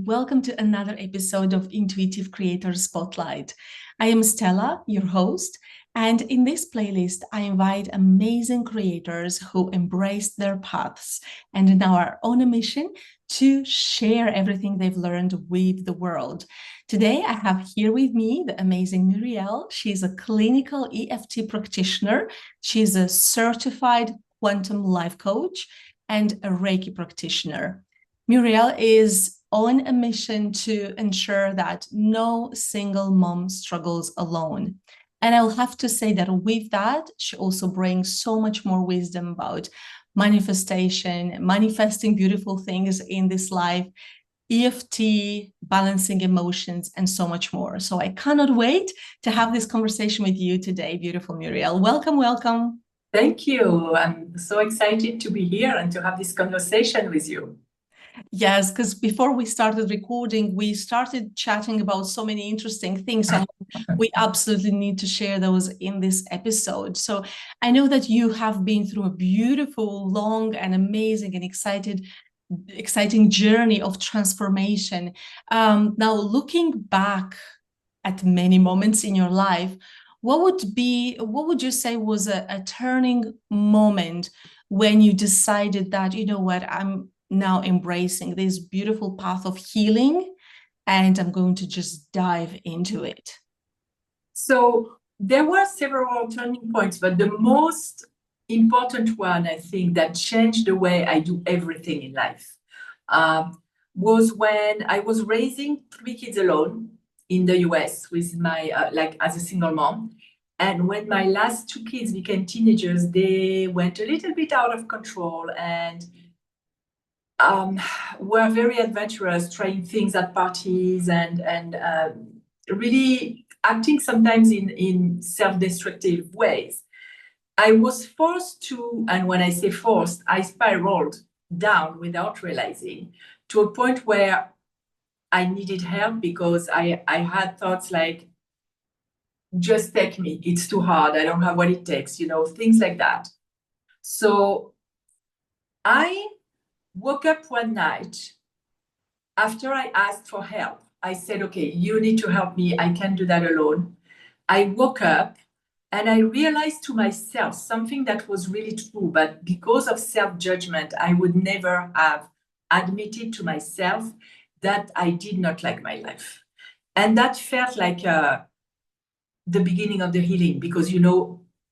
and welcome to another episode of Intuitive Creator Spotlight. I am Stella, your host, and in this playlist, I invite amazing creators who embraced their paths and now are on a mission to share everything they've learned with the world. Today, I have here with me the amazing Murielle. She's a clinical EFT practitioner. She's a certified quantum life coach and a Reiki practitioner. Murielle is on a mission to ensure that no single mom struggles alone. And I'll have to say that with that, she also brings so much more wisdom about manifestation, manifesting beautiful things in this life, EFT, balancing emotions, and so much more. So I cannot wait to have this conversation with you today, beautiful Murielle. Welcome, welcome. Thank you. I'm so excited to be here and to have this conversation with you. Yes, because before we started recording, we started chatting about so many interesting things. So we absolutely need to share those in this episode. So I know that you have been through a beautiful, long, and amazing and exciting journey of transformation. Now, looking back at many moments in your life, what would you say was a turning moment when you decided that, you know what, I'm now embracing this beautiful path of healing and I'm going to just dive into it? So there were several turning points, but the most important one, I think, that changed the way I do everything in life was when I was raising 3 kids alone in the US with my, as a single mom. And when my last 2 kids became teenagers, they went a little bit out of control and were very adventurous, trying things at parties and really acting sometimes in self-destructive ways. I was forced to, and when I say forced, I spiraled down without realizing to a point where I needed help because I had thoughts like, just take me, it's too hard, I don't have what it takes, things like that. So I woke up one night after I asked for help. I said, okay, you need to help me. I can't do that alone. I woke up and I realized to myself something that was really true, but because of self-judgment, I would never have admitted to myself that I did not like my life. And that felt like the beginning of the healing because,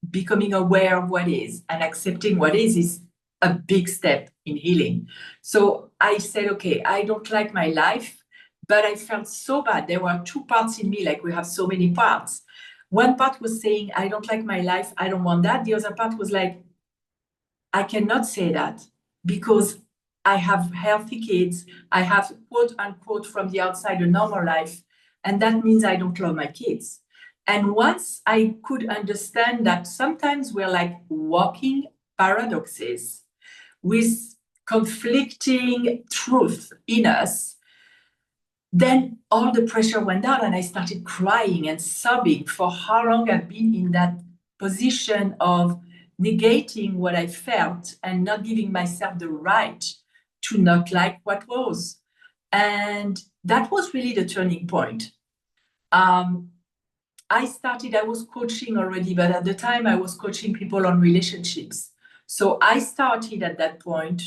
becoming aware of what is and accepting what is a big step in healing. So I said, okay, I don't like my life, but I felt so bad. There were 2 parts in me, like we have so many parts. One part was saying, I don't like my life, I don't want that. The other part was like, I cannot say that because I have healthy kids. I have, quote unquote, from the outside, a normal life. And that means I don't love my kids. And once I could understand that sometimes we're like walking paradoxes with conflicting truth in us, then all the pressure went down and I started crying and sobbing for how long I've been in that position of negating what I felt and not giving myself the right to not like what was. And that was really the turning point. I was coaching already, but at the time I was coaching people on relationships. So I started at that point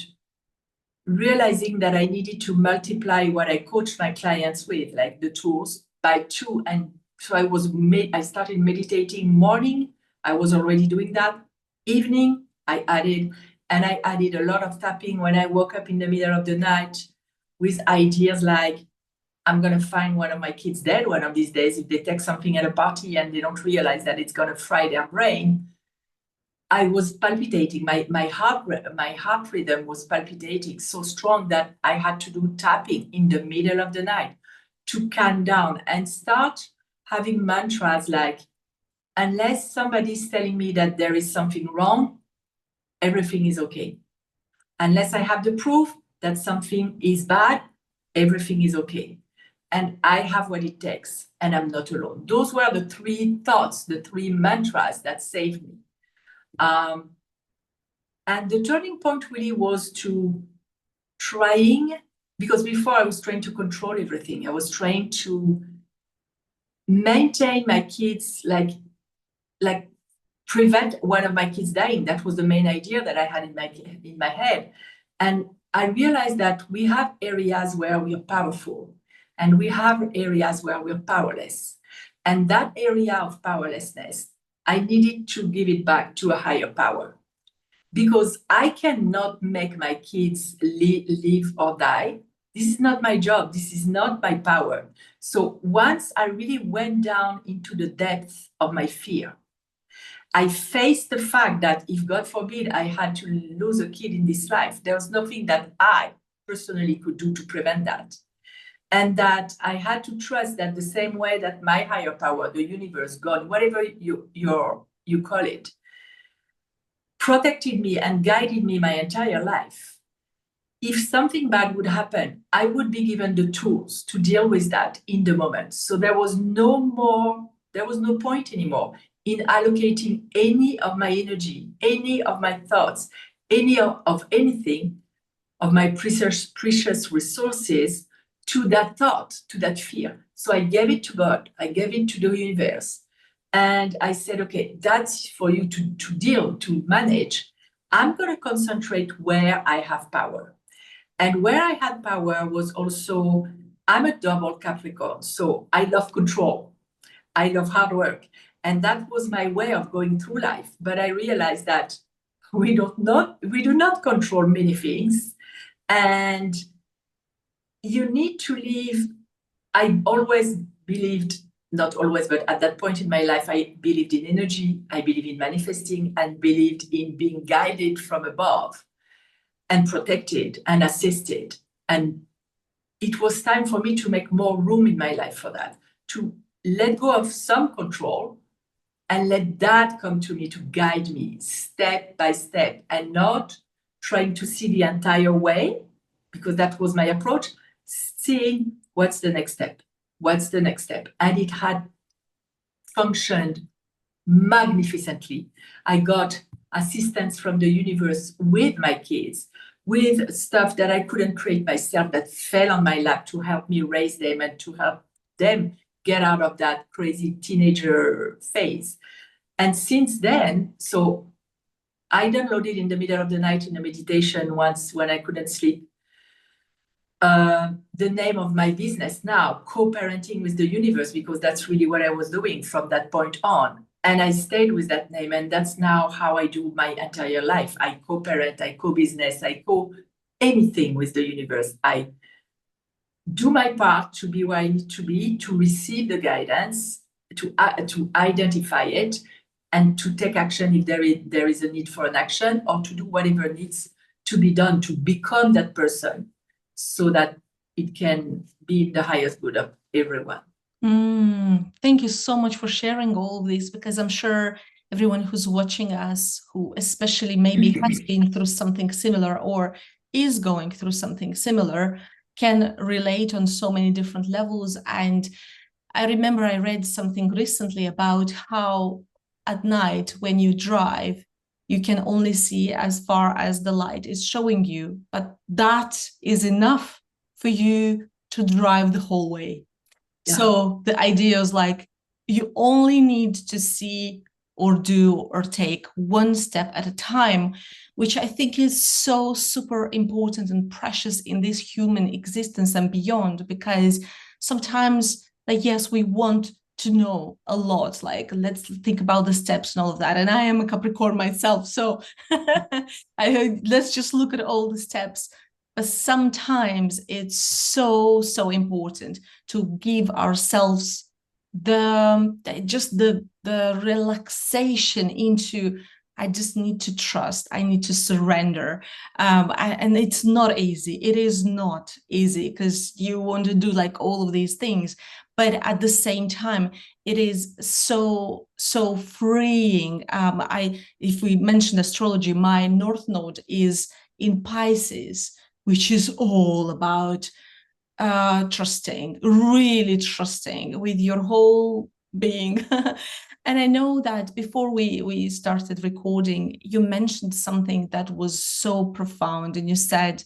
realizing that I needed to multiply what I coached my clients with, like the tools, by 2. And so I started meditating morning. I was already doing that. Evening, I added a lot of tapping when I woke up in the middle of the night with ideas like, I'm going to find one of my kids dead one of these days if they take something at a party and they don't realize that it's going to fry their brain. I was palpitating. My heart rhythm was palpitating so strong that I had to do tapping in the middle of the night to calm down and start having mantras like, unless somebody's telling me that there is something wrong, everything is okay. Unless I have the proof that something is bad, everything is okay. And I have what it takes and I'm not alone. Those were the 3 thoughts, the 3 mantras that saved me. And the turning point really was to trying because before I was trying to control everything. I was trying to maintain my kids, like prevent one of my kids dying. That was the main idea that I had in my head. And I realized that we have areas where we are powerful and we have areas where we're powerless. And that area of powerlessness, I needed to give it back to a higher power, because I cannot make my kids live or die. This is not my job. This is not my power. So once I really went down into the depths of my fear, I faced the fact that if, God forbid, I had to lose a kid in this life, there was nothing that I personally could do to prevent that. And that I had to trust that the same way that my higher power, the universe, God, whatever you call it, protected me and guided me my entire life. If something bad would happen, I would be given the tools to deal with that in the moment. So there was no point anymore in allocating any of my energy, any of my thoughts, any of anything, of my precious resources to that thought, to that fear. So I gave it to God, I gave it to the universe. And I said, okay, that's for you to deal, to manage. I'm going to concentrate where I have power. And where I had power was also, I'm a double Capricorn. So I love control. I love hard work. And that was my way of going through life. But I realized that we do not control many things. And you need to live. I always believed, not always, but at that point in my life, I believed in energy, I believed in manifesting, and believed in being guided from above and protected and assisted. And it was time for me to make more room in my life for that, to let go of some control and let that come to me to guide me step by step, and not trying to see the entire way, because that was my approach, seeing what's the next step, what's the next step. And it had functioned magnificently. I got assistance from the universe with my kids, with stuff that I couldn't create myself, that fell on my lap to help me raise them and to help them get out of that crazy teenager phase. And since then, so I downloaded in the middle of the night in a meditation once when I couldn't sleep, the name of my business now, Co-Parenting with the Universe, because that's really what I was doing from that point on. And I stayed with that name, and that's now how I do my entire life. I co-parent, I co-business, I co-anything with the universe. I do my part to be where I need to be, to receive the guidance, to identify it, and to take action if there is a need for an action, or to do whatever needs to be done to become that person, so that it can be the highest good of everyone. Thank you so much for sharing all of this, because I'm sure everyone who's watching us, who especially maybe has been through something similar or is going through something similar, can relate on so many different levels. And I remember I read something recently about how at night when you drive, you can only see as far as the light is showing you, but that is enough for you to drive the whole way. Yeah. So the idea is like, you only need to see or do or take one step at a time, which I think is so super important and precious in this human existence and beyond, because sometimes, like, yes, we want to know a lot, like, let's think about the steps and all of that. And I am a Capricorn myself, so let's just look at all the steps. But sometimes it's so important to give ourselves the relaxation into, I just need to trust, I need to surrender. And it's not easy. It is not easy, because you want to do like all of these things. But at the same time, it is so freeing. If we mention astrology, my North Node is in Pisces, which is all about trusting, really trusting with your whole being. And I know that before we started recording, you mentioned something that was so profound, and you said,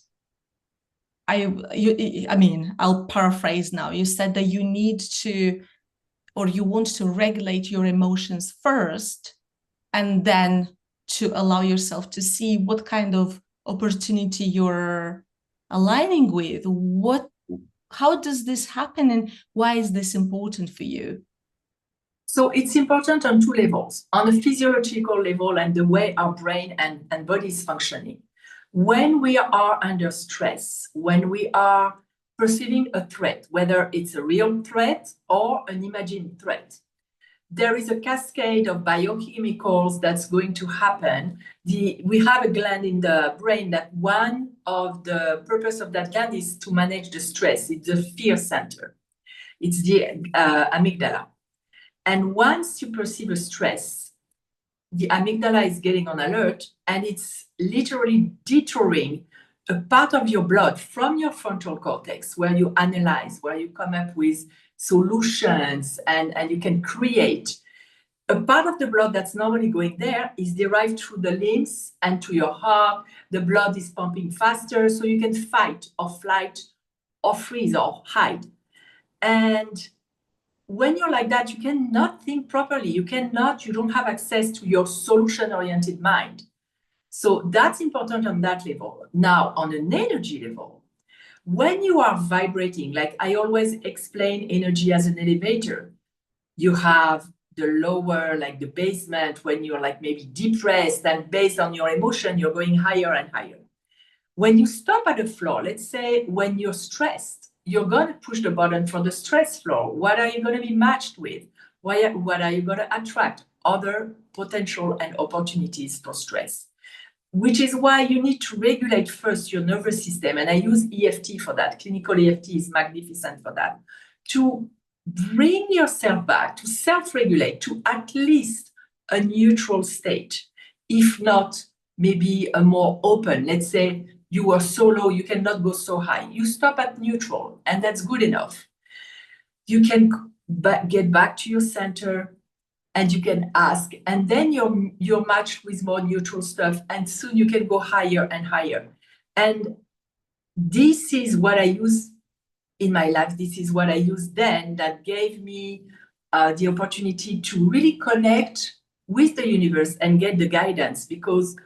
I'll paraphrase now. You said that you need to, or you want to regulate your emotions first, and then to allow yourself to see what kind of opportunity you're aligning with. How does this happen, and why is this important for you? So it's important on two levels, on a physiological level and the way our brain and body is functioning. When we are under stress, when we are perceiving a threat, whether it's a real threat or an imagined threat, there is a cascade of biochemicals that's going to happen. We have a gland in the brain that one of the purpose of that gland is to manage the stress. It's the fear center. It's the amygdala. And once you perceive a stress, the amygdala is getting on alert and it's literally detouring a part of your blood from your frontal cortex where you analyze, where you come up with solutions and you can create. A part of the blood that's normally going there is derived through the limbs and to your heart. The blood is pumping faster so you can fight or flight or freeze or hide. And when you're like that, you cannot think properly. You don't have access to your solution-oriented mind. So that's important on that level. Now, on an energy level, when you are vibrating, like I always explain energy as an elevator, you have the lower, like the basement, when you're like maybe depressed, and based on your emotion, you're going higher and higher. When you stop at the floor, let's say when you're stressed, you're going to push the button for the stress floor. What are you going to be matched with? What are you going to attract? Other potential and opportunities for stress, which is why you need to regulate first your nervous system. And I use EFT for that. Clinical EFT is magnificent for that. To bring yourself back, to self-regulate, to at least a neutral state, if not maybe a more open. Let's say you are so low, you cannot go so high. You stop at neutral, and that's good enough. You can get back to your center, and you can ask, and then you're matched with more neutral stuff, and soon you can go higher and higher. And this is what I use in my life. This is what I used then that gave me the opportunity to really connect with the universe and get the guidance, because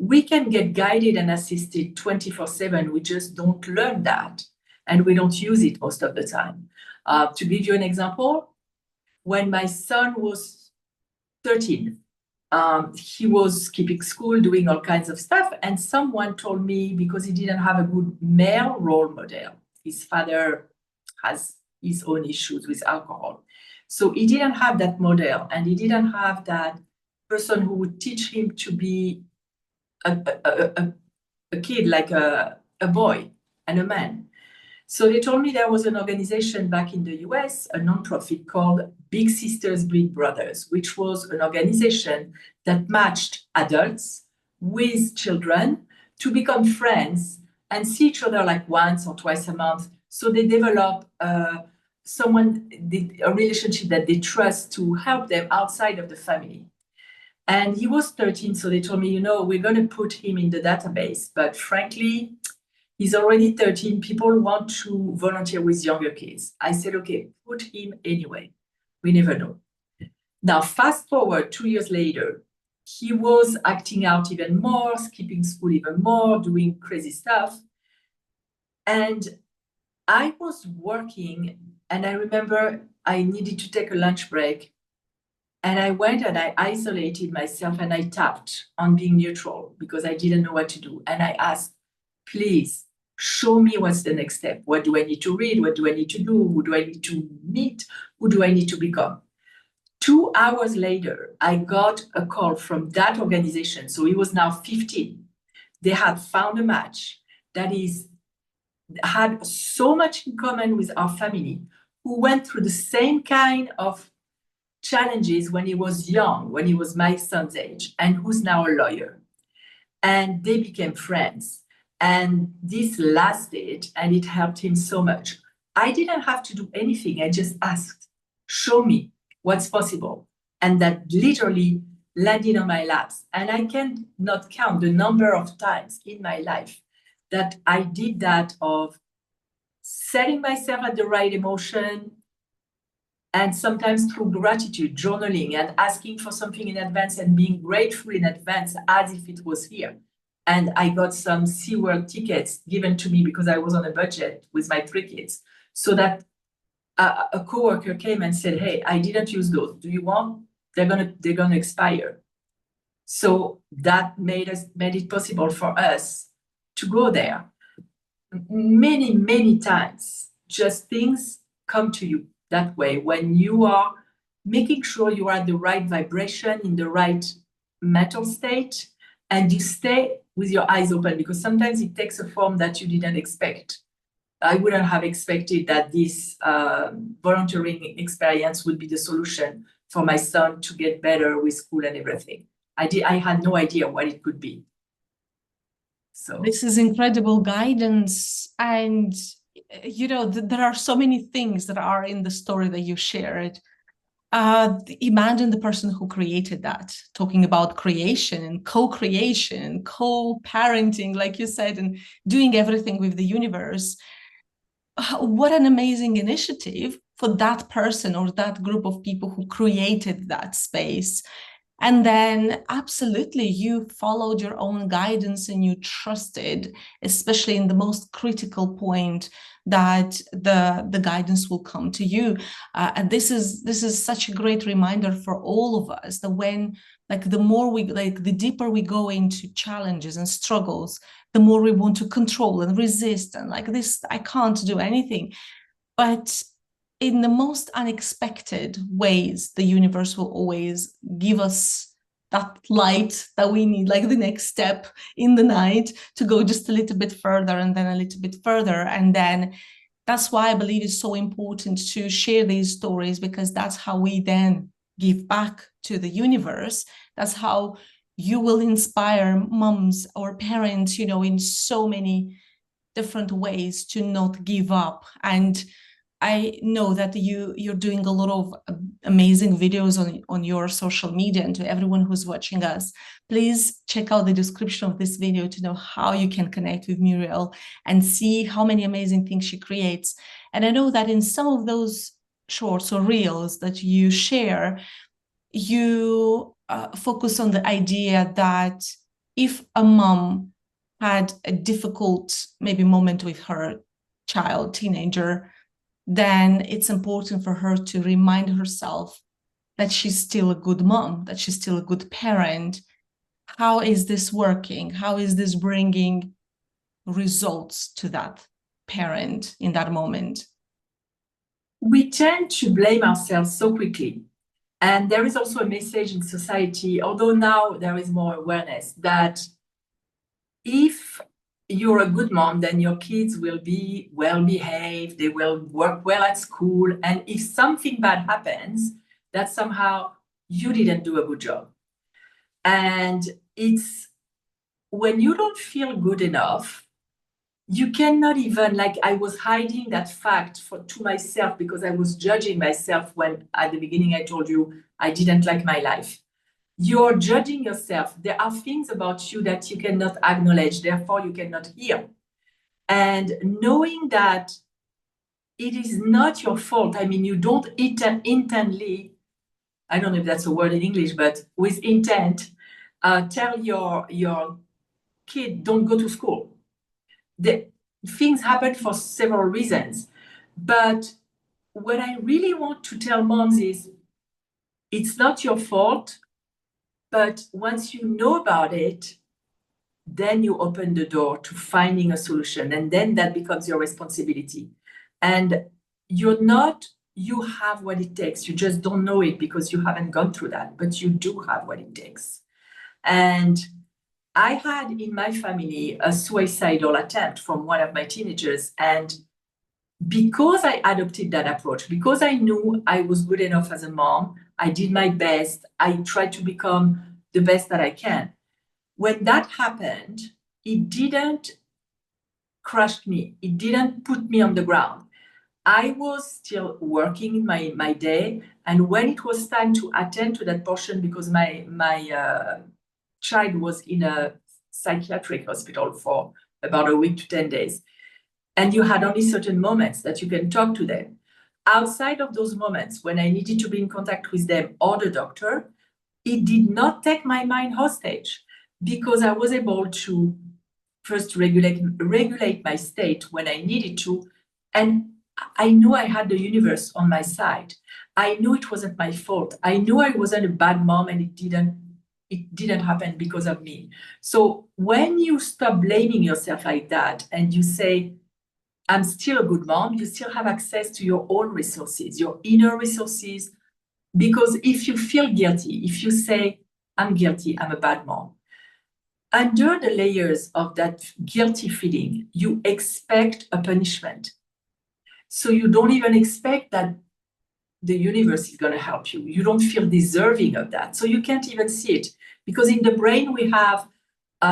we can get guided and assisted 24/7. We just don't learn that, and we don't use it most of the time. To give you an example, when my son was 13, he was skipping school, doing all kinds of stuff, and someone told me, because he didn't have a good male role model, his father has his own issues with alcohol, so he didn't have that model, and he didn't have that person who would teach him to be a kid, like a boy and a man. So they told me there was an organization back in the US, a nonprofit called Big Sisters, Big Brothers, which was an organization that matched adults with children to become friends and see each other like once or twice a month. So they develop a relationship that they trust to help them outside of the family. And he was 13, so they told me, we're going to put him in the database. But frankly, he's already 13. People want to volunteer with younger kids. I said, okay, put him anyway. We never know. Now, fast forward 2 years later, he was acting out even more, skipping school even more, doing crazy stuff. And I was working, and I remember I needed to take a lunch break. And I went and I isolated myself and I tapped on being neutral because I didn't know what to do. And I asked, please show me what's the next step. What do I need to read? What do I need to do? Who do I need to meet? Who do I need to become? 2 hours later, I got a call from that organization. So he was now 15. They had found a match that had so much in common with our family, who went through the same kind of challenges when he was young, when he was my son's age, and who's now a lawyer. And they became friends. And this lasted, and it helped him so much. I didn't have to do anything. I just asked, show me what's possible. And that literally landed on my laps. And I cannot count the number of times in my life that I did that, of setting myself at the right emotion, and sometimes through gratitude, journaling, and asking for something in advance and being grateful in advance as if it was here. And I got some SeaWorld tickets given to me because I was on a budget with my 3 kids. So that a coworker came and said, "Hey, I didn't use those. Do you want? They're gonna expire." So that made it possible for us to go there. Many, many times, just things come to you that way when you are making sure you are at the right vibration, in the right mental state, and you stay with your eyes open, because sometimes it takes a form that you didn't expect. I wouldn't have expected that this volunteering experience would be the solution for my son to get better with school and everything. I had no idea what it could be. So this is incredible guidance. And, there are so many things that are in the story that you shared. Imagine the person who created that, talking about creation and co-creation and co-parenting, like you said, and doing everything with the universe. What an amazing initiative for that person or that group of people who created that space. And then absolutely you followed your own guidance and you trusted, especially in the most critical point, that the guidance will come to you. And this is such a great reminder for all of us that when, like, the deeper we go into challenges and struggles, the more we want to control and resist and like this, I can't do anything. But in the most unexpected ways, the universe will always give us that light that we need, like the next step in the night to go just a little bit further and then a little bit further. And then that's why I believe it's so important to share these stories, because that's how we then give back to the universe. That's how you will inspire moms or parents, in so many different ways to not give up. And I know that you're doing a lot of amazing videos on your social media. And to everyone who's watching us, please check out the description of this video to know how you can connect with Murielle and see how many amazing things she creates. And I know that in some of those shorts or reels that you share, you focus on the idea that if a mom had a difficult maybe moment with her child, teenager, then it's important for her to remind herself that she's still a good mom, that she's still a good parent. How is this working? How is this bringing results to that parent in that moment? we tend to blame ourselves so quickly. And there is also a message in society, although now there is more awareness, that if you're a good mom, then your kids will be well behaved, they will work well at school. And if something bad happens, that somehow you didn't do a good job. And it's when you don't feel good enough, you cannot even, like, I was hiding that fact to myself because I was judging myself when at the beginning I told you I didn't like my life. You're judging yourself. There are things about you that you cannot acknowledge, therefore you cannot heal. And knowing that it is not your fault, I mean, you don't intently, I don't know if that's a word in English, but with intent, tell your kid, don't go to school. The things happen for several reasons. But what I really want to tell moms is, it's not your fault, but once you know about it, then you open the door to finding a solution, and then that becomes your responsibility. And you have what it takes. You just don't know it because you haven't gone through that, but you do have what it takes. And I had in my family a suicidal attempt from one of my teenagers. And because I adopted that approach, because I knew I was good enough as a mom, I did my best, I tried to become the best that I can. When that happened, it didn't crush me. It didn't put me on the ground. I was still working in my day. And when it was time to attend to that portion, because my child was in a psychiatric hospital for about a week to 10 days. And you had only certain moments that you can talk to them. Outside of those moments, when I needed to be in contact with them or the doctor, it did not take my mind hostage, because I was able to first regulate my state when I needed to. And I knew I had the universe on my side. I knew it wasn't my fault. I knew I wasn't a bad mom, and it didn't happen because of me. So when you stop blaming yourself like that and you say, I'm still a good mom, you still have access to your own resources, your inner resources. Because if you feel guilty, if you say, I'm guilty, I'm a bad mom, under the layers of that guilty feeling, you expect a punishment. So you don't even expect that the universe is going to help you. You don't feel deserving of that. So you can't even see it. Because in the brain, we have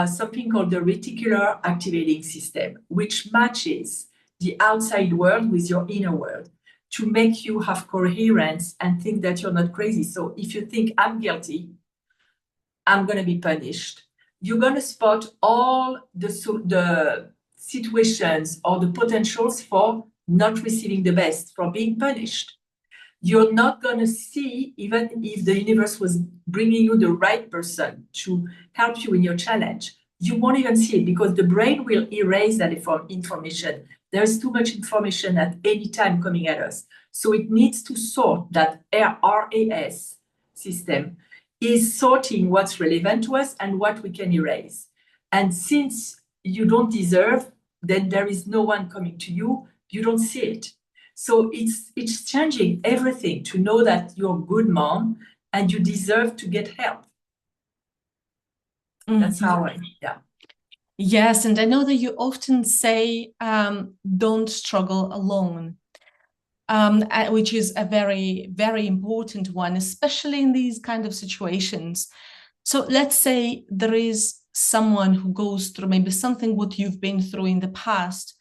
something called the reticular activating system, which matches the outside world with your inner world to make you have coherence and think that you're not crazy. So if you think, I'm guilty, I'm going to be punished, you're going to spot all the situations or the potentials for not receiving the best, for being punished. You're not going to see, even if the universe was bringing you the right person to help you in your challenge, you won't even see it, because the brain will erase that information. There's too much information at any time coming at us. So it needs to sort. That RAS system is sorting what's relevant to us and what we can erase. And since you don't deserve, then there is no one coming to you. You don't see it. So it's changing everything to know that you're a good mom and you deserve to get help. That's how yeah. Yes, and I know that you often say, don't struggle alone, which is a very, very important one, especially in these kind of situations. So let's say there is someone who goes through maybe something what you've been through in the past.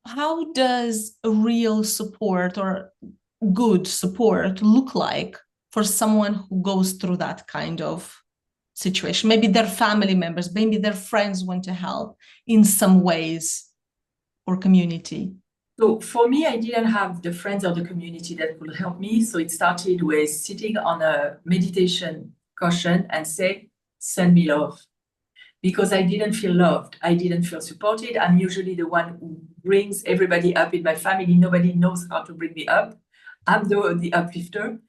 How does a real support or good support look like for someone who goes through that kind of situation? Maybe their family members, maybe their friends want to help in some ways, or community. So for me, I didn't have the friends or the community that could help me. So it started with sitting on a meditation cushion and say, send me love. Because I didn't feel loved. I didn't feel supported. I'm usually the one who brings everybody up in my family. Nobody knows how to bring me up. I'm the uplifter.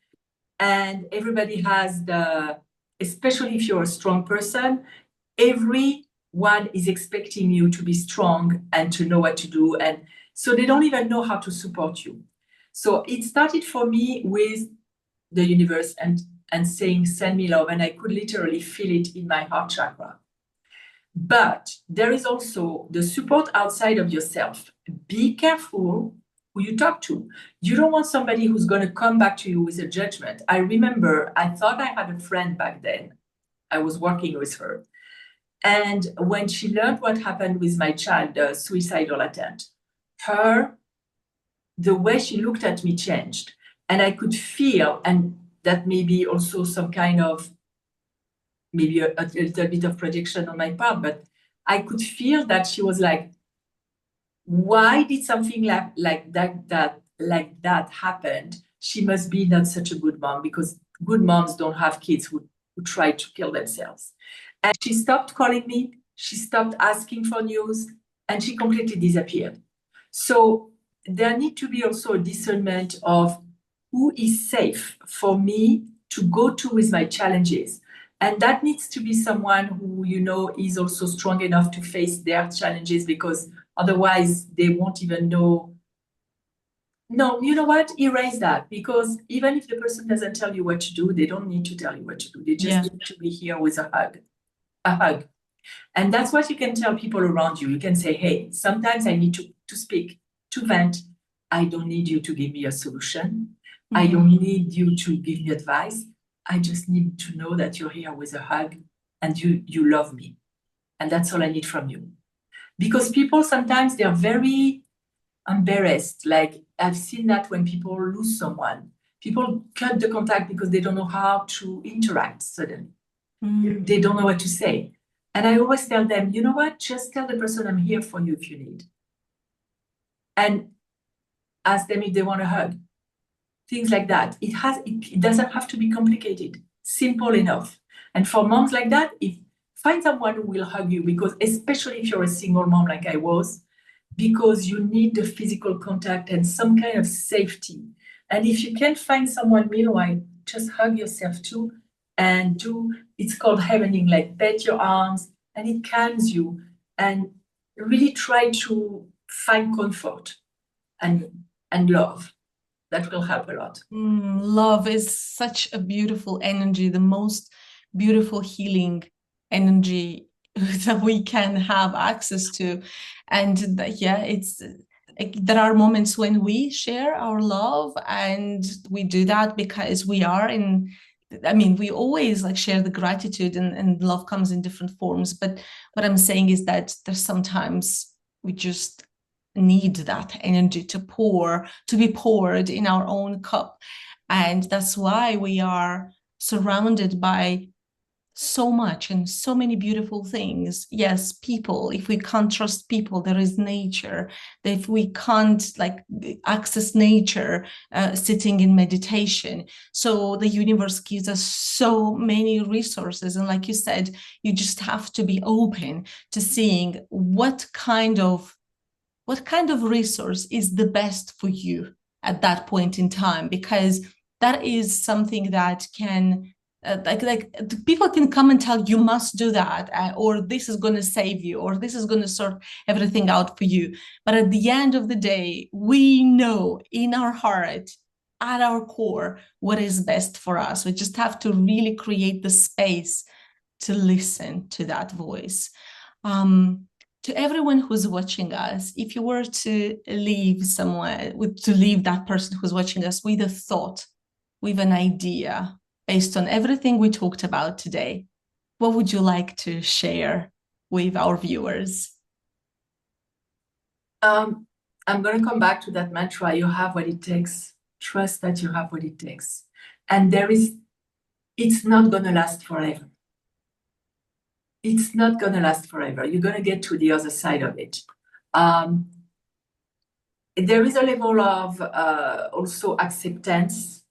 And everybody has especially if you're a strong person, everyone is expecting you to be strong and to know what to do. And so they don't even know how to support you. So it started for me with the universe and saying, send me love. And I could literally feel it in my heart chakra. But there is also the support outside of yourself. Be careful who you talk to. You don't want somebody who's going to come back to you with a judgment. I remember I thought I had a friend back then. I was working with her. And when she learned what happened with my child, the suicidal attempt, the way she looked at me changed. And I could feel, and that may be also some kind of maybe a little bit of projection on my part, but I could feel that she was like, why did something like that happened? She must be not such a good mom, because good moms don't have kids who try to kill themselves. And she stopped calling me, she stopped asking for news, and she completely disappeared. So there need to be also a discernment of who is safe for me to go to with my challenges. And that needs to be someone who, is also strong enough to face their challenges, because otherwise they won't even know. No, you know what? Erase that. Because even if the person doesn't tell you what to do, they don't need to tell you what to do. They just need to be here with a hug. And that's what you can tell people around you. You can say, hey, sometimes I need to speak, to vent. I don't need you to give me a solution. I don't need you to give me advice. I just need to know that you're here with a hug and you love me. And that's all I need from you. Because people sometimes, they're very embarrassed. Like I've seen that when people lose someone. People cut the contact because they don't know how to interact suddenly. They don't know what to say. And I always tell them, you know what? Just tell the person I'm here for you if you need. and ask them if they want a hug. Things like that. It doesn't have to be complicated. Simple enough. And for moms like that, find someone who will hug you, because especially if you're a single mom like I was, because you need the physical contact and some kind of safety. And if you can't find someone meanwhile, just hug yourself too, and it's called heavening, like pet your arms, and it calms you, and really try to find comfort and love. That will help a lot. Love is such a beautiful energy, the most beautiful healing energy that we can have access to. And yeah, it's like, there are moments when we share our love, and we do that because we are in, I mean, we always like share the gratitude, and love comes in different forms. But what I'm saying is that there's sometimes we just need that energy to be poured in our own cup. And that's why we are surrounded by so much and so many beautiful things. Yes, people, if we can't trust people, there is nature. If we can't like access nature, sitting in meditation. So the universe gives us so many resources. And like you said, you just have to be open to seeing what kind of resource is the best for you at that point in time, because that is something that can like people can come and tell you must do that, or this is going to save you, or this is going to sort everything out for you. But at the end of the day, we know in our heart, at our core, what is best for us. We just have to really create the space to listen to that voice. To everyone who's watching us, if you were to leave that person who's watching us with a thought, with an idea, based on everything we talked about today, what would you like to share with our viewers? I'm going to come back to that mantra. You have what it takes. Trust that you have what it takes. And it's not going to last forever. It's not going to last forever. You're going to get to the other side of it. There is a level of also acceptance,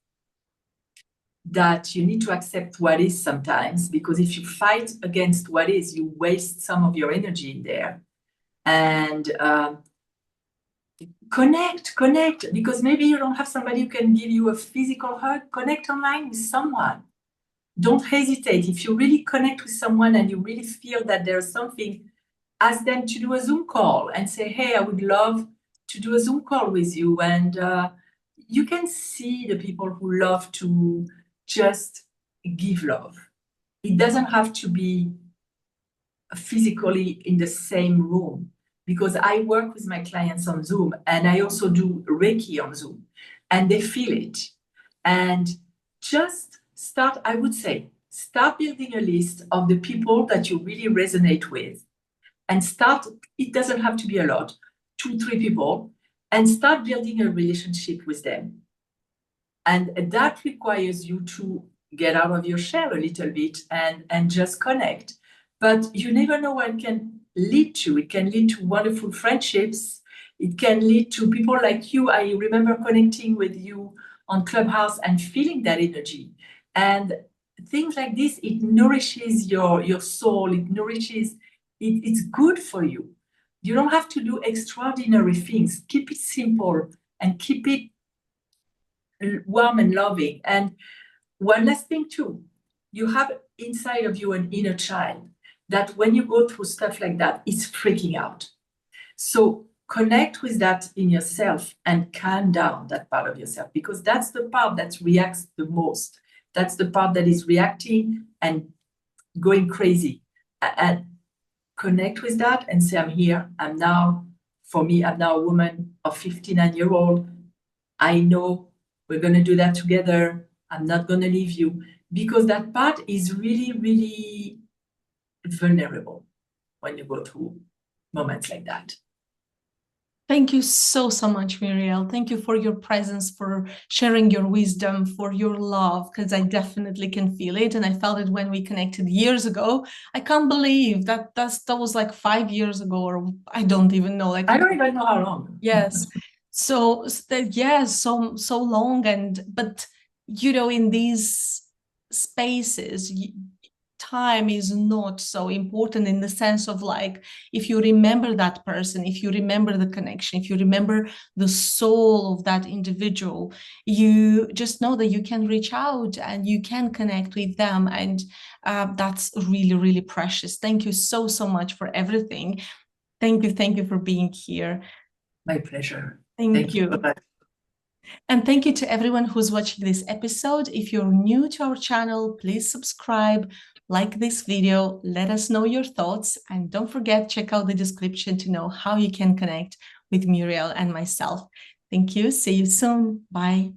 that you need to accept what is sometimes, because if you fight against what is, you waste some of your energy in there. And connect, because maybe you don't have somebody who can give you a physical hug. Connect online with someone. Don't hesitate. If you really connect with someone and you really feel that there's something, ask them to do a Zoom call and say, hey, I would love to do a Zoom call with you. And you can see the people who love to just give love. It doesn't have to be physically in the same room, because I work with my clients on Zoom, and I also do Reiki on Zoom, and they feel it. And just start building a list of the people that you really resonate with, and it doesn't have to be a lot, 2-3 people, and start building a relationship with them. And that requires you to get out of your shell a little bit and just connect. But you never know what it can lead to. It can lead to wonderful friendships. It can lead to people like you. I remember connecting with you on Clubhouse and feeling that energy. And things like this, it nourishes your soul. It's good for you. You don't have to do extraordinary things. Keep it simple and keep it warm and loving. And one last thing too, you have inside of you an inner child that when you go through stuff like that, it's freaking out. So connect with that in yourself and calm down that part of yourself, because that's the part that reacts the most. That's the part that is reacting and going crazy. And connect with that and say, I'm here. I'm now a woman of 59-year-old. I know we're going to do that together. I'm not going to leave you, because that part is really, really vulnerable when you go through moments like that. Thank you so, so much, Murielle. Thank you for your presence, for sharing your wisdom, for your love, because I definitely can feel it. And I felt it when we connected years ago. I can't believe that was like 5 years ago, or I don't even know. Like I don't even know how long. yes. So yes, so long. And but in these spaces, time is not so important in the sense of like, if you remember that person, if you remember the connection, if you remember the soul of that individual, you just know that you can reach out and you can connect with them. And that's really, really precious. Thank you so, so much for everything. Thank you for being here. My pleasure. Thank you. So much. And thank you to everyone who's watching this episode. If you're new to our channel, please subscribe, like this video, let us know your thoughts, and don't forget, check out the description to know how you can connect with Murielle and myself. Thank you. See you soon. Bye.